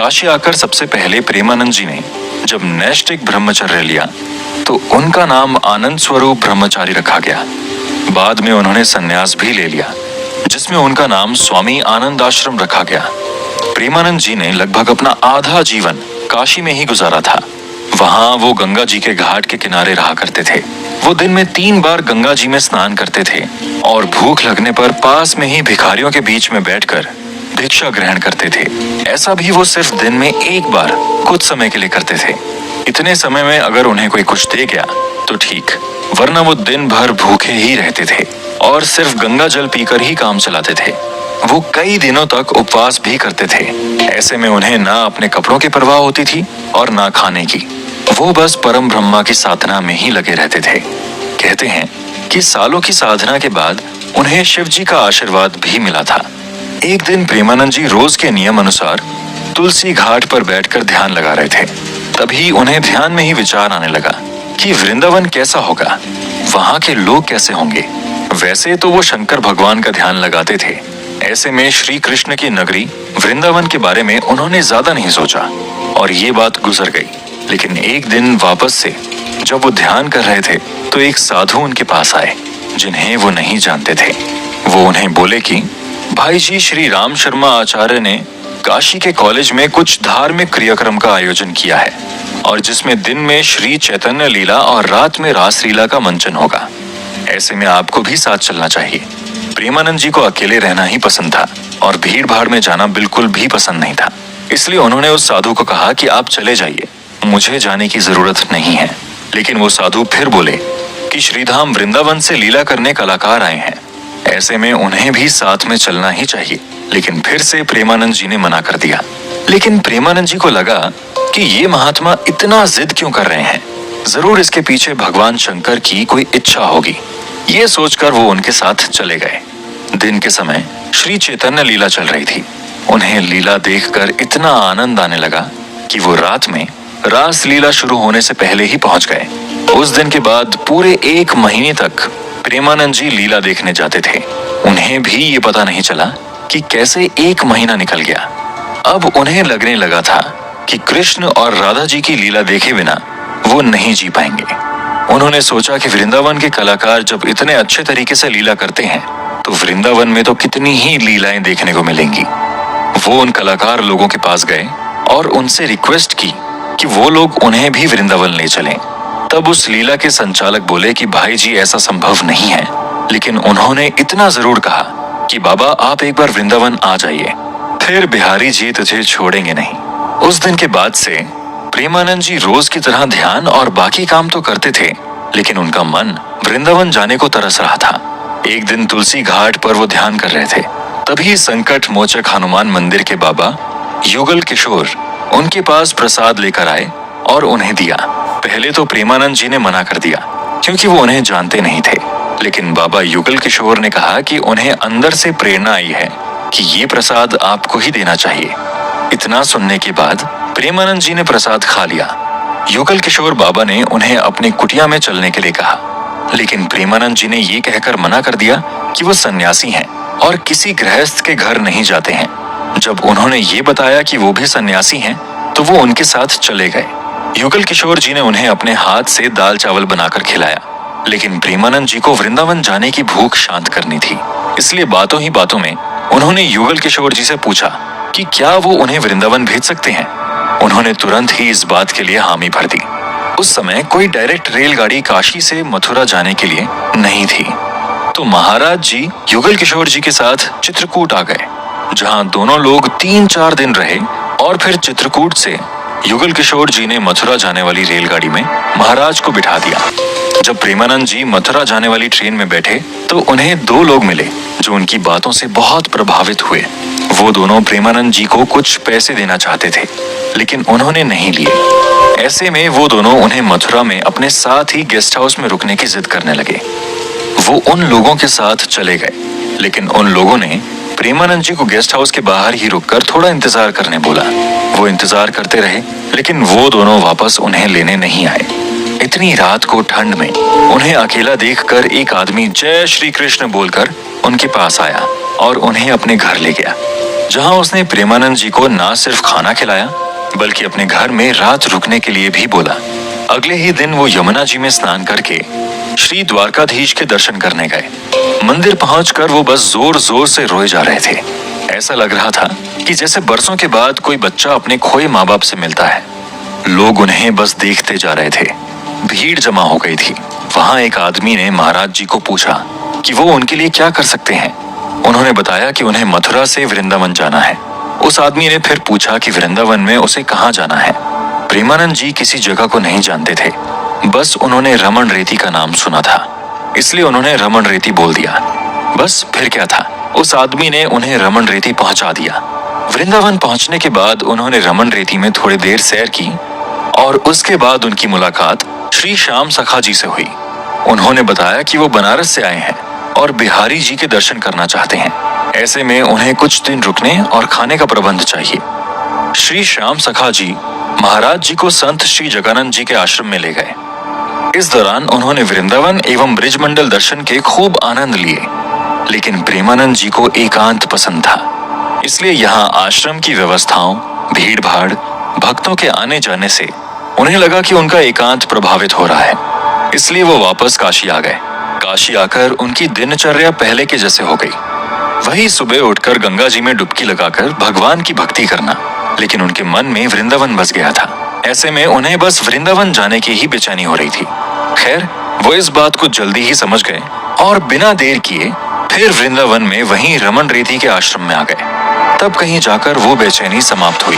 काशी आकर सबसे पहले प्रेमानंद जी ने जब नैष्ठिक ब्रह्मचर्य लिया तो उनका नाम आनंद स्वरूप ब्रह्मचारी रखा गया। बाद में उन्होंने संन्यास भी ले लिया, जिसमें उनका नाम स्वामी आनंद आश्रम रखा गया। प्रेमानंद जी ने लगभग अपना आधा जीवन काशी में ही गुजारा था। वहां वो गंगा जी के घाट के किनारे रहा करते थे। वो दिन में 3 बार गंगा जी में स्नान करते थे और भूख लगने पर पास में ही भिखारियों के बीच में बैठकर भिक्षा ग्रहण करते थे। ऐसा भी वो सिर्फ दिन में 1 बार कुछ समय के लिए करते थे। इतने समय में अगर उन्हें कोई कुछ दे गया तो ठीक, वरना वो दिन भर भूखे ही रहते थे और सिर्फ गंगा जल पीकर ही काम चलाते थे। वो कई दिनों तक उपवास भी करते थे। ऐसे में उन्हें ना अपने कपड़ों की परवाह होती थी और ना खाने की। वो बस परम ब्रह्मा की साधना में ही लगे रहते थे। कहते हैं कि सालों की साधना के बाद उन्हें शिव जी का आशीर्वाद भी मिला था। एक दिन प्रेमानंद जी रोज के नियम अनुसार तुलसी घाट पर बैठकर ध्यान लगा रहे थे। तभी उन्हें ध्यान में ही विचार आने लगा कि वृंदावन कैसा होगा, वहां के लोग कैसे होंगे। वैसे तो वो शंकर भगवान का ध्यान लगाते थे। ऐसे में श्री कृष्ण की नगरी वृंदावन के बारे में उन्होंने ज्यादा नहीं सोचा और ये बात गुजर गई। लेकिन एक दिन वापस से जब वो ध्यान कर रहे थे तो एक साधु उनके पास आए, जिन्हें वो नहीं जानते थे। वो उन्हें बोले कि भाई जी, श्री राम शर्मा आचार्य ने काशी के कॉलेज में कुछ धार्मिक क्रियाक्रम का आयोजन किया है और जिसमें दिन में श्री चैतन्य लीला और रात में रास लीला का मंचन होगा। ऐसे में आपको भी साथ चलना चाहिए। प्रेमानंद जी को अकेले रहना ही पसंद था और भीड़ भाड़ में जाना बिल्कुल भी पसंद नहीं था। इसलिए उन्होंने उस साधु को कहा कि आप चले जाइए, मुझे जाने की जरूरत नहीं है। लेकिन वो साधु फिर बोले कि श्रीधाम वृंदावन से लीला करने कलाकार आए हैं, ऐसे में उन्हें भी साथ में चलना ही चाहिए। लेकिन फिर से प्रेमानंद जी ने मना कर दिया। लेकिन प्रेमानंद जी को लगा कि ये महात्मा इतना जिद क्यों कर रहे हैं, जरूर इसके पीछे भगवान शंकर की कोई इच्छा होगी। ये सोचकर वो उनके साथ चले गए। दिन के समय श्री चैतन्य लीला चल रही थी। उन्हें लीला देखकर इतना आनंद आने लगा कि वो रात में रास लीला शुरू होने से पहले ही पहुंच गए। उस दिन के बाद पूरे 1 महीने तक प्रेमानंद जी लीला देखने जाते थे। उन्हें भी ये पता नहीं चला कि कैसे 1 महीना निकल गया। अब उन्हें लगने लगा था कि कृष्ण और राधा जी की लीला देखे बिना वो नहीं जी पाएंगे। उन्होंने सोचा कि वृंदावन के कलाकार जब इतने अच्छे तरीके से लीला करते हैं तो वृंदावन में तो कितनी ही लीलाएं देखने को मिलेंगी। वो उन कलाकार लोगों के पास गए और उनसे रिक्वेस्ट की कि वो लोग उन्हें भी वृंदावन ले चलें। तब उस लीला के संचालक बोले कि भाई जी, ऐसा संभव नहीं है। लेकिन उन्होंने इतना जरूर कहा कि बाबा, आप एक बार वृंदावन आ जाइए, फिर बिहारी जी तुझे छोड़ेंगे नहीं। उस दिन के बाद से प्रेमानंद जी रोज की तरह ध्यान और बाकी काम तो करते थे, लेकिन उनका मन वृंदावन जाने को तरस रहा था। एक दिन तुलसी घाट पर वो ध्यान कर रहे थे। तभी संकट मोचक हनुमान मंदिर के बाबा युगल किशोर उनके पास प्रसाद लेकर आए और उन्हें दिया। पहले तो प्रेमानंद जी ने मना कर दिया क्योंकि वो उन्हें जानते नहीं थे। लेकिन बाबा युगल किशोर ने कहा कि उन्हें अंदर से प्रेरणा आई है कि ये प्रसाद आपको ही देना चाहिए। इतना सुनने के बाद प्रेमानंद जी ने प्रसाद खा लिया। युगल किशोर बाबा ने उन्हें अपनी कुटिया में चलने के लिए कहा, लेकिन प्रेमानंद जी ने ये कहकर मना कर दिया कि वो सन्यासी हैं और किसी गृहस्थ के घर नहीं जाते हैं। जब उन्होंने ये बताया कि वो भी सन्यासी हैं, तो वो उनके साथ चले गए। युगल किशोर जी ने उन्हें अपने हाथ से दाल चावल बनाकर खिलाया। लेकिन प्रेमानंद जी को वृंदावन जाने की भूख शांत करनी थी, इसलिए बातों ही बातों में उन्होंने युगल किशोर जी से पूछा कि क्या वो उन्हें वृंदावन भेज सकते हैं। उन्होंने तुरंत ही इस बात के लिए हामी भर दी। उस समय कोई डायरेक्ट रेलगाड़ी काशी से मथुरा जाने के लिए नहीं थी, तो महाराज जी युगल किशोर जी के साथ चित्रकूट आ गए, जहां दोनों लोग 3-4 दिन रहे और फिर चित्रकूट से युगल किशोर जी ने मथुरा जाने वाली रेलगाड़ी में महाराज को बिठा दिया। जब प्रेमानंद जी मथुरा जाने वाली ट्रेन में बैठे तो उन्हें 2 लोग मिले जो उनकी बातों से बहुत प्रभावित हुए। वो दोनों प्रेमानंद जी को कुछ पैसे देना चाहते थे, लेकिन उन्होंने नहीं लिए। ऐसे में वो दोनों उन्हें मथुरा में अपने साथ ही गेस्ट हाउस में रुकने की जिद करने लगे। वो उन लोगों के साथ चले गए, लेकिन उन लोगों ने प्रेमानंद जी को गेस्ट हाउस के बाहर ही रुककर थोड़ा इंतजार करने बोला। वो इंतजार करते रहे, लेकिन वो दोनों वापस उन्हें लेने नहीं आए। इतनी रात को ठंड में उन्हें अकेला देखकर एक आदमी जय श्री कृष्ण बोलकर उनके पास आया और उन्हें अपने घर ले गया। जहां उसने प्रेमानंद जी को न सिर्फ खाना खिलाया बल्कि अपने घर में रात रुकने के लिए भी बोला। अगले ही दिन वो यमुना जी में स्नान करके श्री द्वारकाधीश के दर्शन करने गए। मंदिर पहुंचकर वो बस जोर जोर से रोए जा रहे थे। ऐसा लग रहा था कि जैसे बरसों के बाद कोई बच्चा अपने खोए माँ बाप से मिलता है। लोग उन्हें बस देखते जा रहे थे। भीड़ जमा हो गई थी। वहां एक आदमी ने महाराज जी को पूछा कि वो उनके लिए क्या कर सकते हैं। उन्होंने बताया कि उन्हें मथुरा से वृंदावन जाना है। उस आदमी ने फिर पूछा कि वृंदावन में उसे कहाँ जाना है। प्रेमानंद जी किसी जगह को नहीं जानते थे, बस उन्होंने रमन रेती का नाम सुना था, इसलिए उन्होंने रमन रेती बोल दिया। बस फिर क्या था, उस आदमी ने उन्हें रमन रेती पहुंचा दिया। वृंदावन पहुंचने के बाद उन्होंने रमन रेती में थोड़ी देर सैर की और उसके बाद उनकी मुलाकात श्री श्याम सखा जी से हुई। उन्होंने बताया कि वो बनारस से आए हैं और बिहारी जी के दर्शन करना चाहते हैं। ऐसे में उन्हें कुछ दिन रुकने और खाने का प्रबंध चाहिए। श्री श्याम सखा जी महाराज जी को संत श्री जगानंद जी के आश्रम में ले गए। इस दौरान उन्होंने वृंदावन एवं ब्रिजमंडल दर्शन के खूब आनंद लिए, लेकिन प्रेमानंद जी को एकांत पसंद था, इसलिए यहाँ आश्रम की व्यवस्थाओं, भीड़ भाड़, भक्तों के आने जाने से उन्हें लगा कि उनका एकांत प्रभावित हो रहा है, इसलिए वो वापस काशी आ गए। काशी आकर उनकी दिनचर्या पहले के जैसे हो गई। वही सुबह उठकर गंगा जी में डुबकी लगाकर भगवान की भक्ति करना, लेकिन उनके मन में वृंदावन बस गया था। ऐसे में उन्हें बस वृंदावन जाने की ही बेचैनी हो रही थी। खैर, वो इस बात को जल्दी ही समझ गए और बिना देर किए फिर वृंदावन में वहीं रमन रेती के आश्रम में आ गए। तब कहीं जाकर वो बेचैनी समाप्त हुई।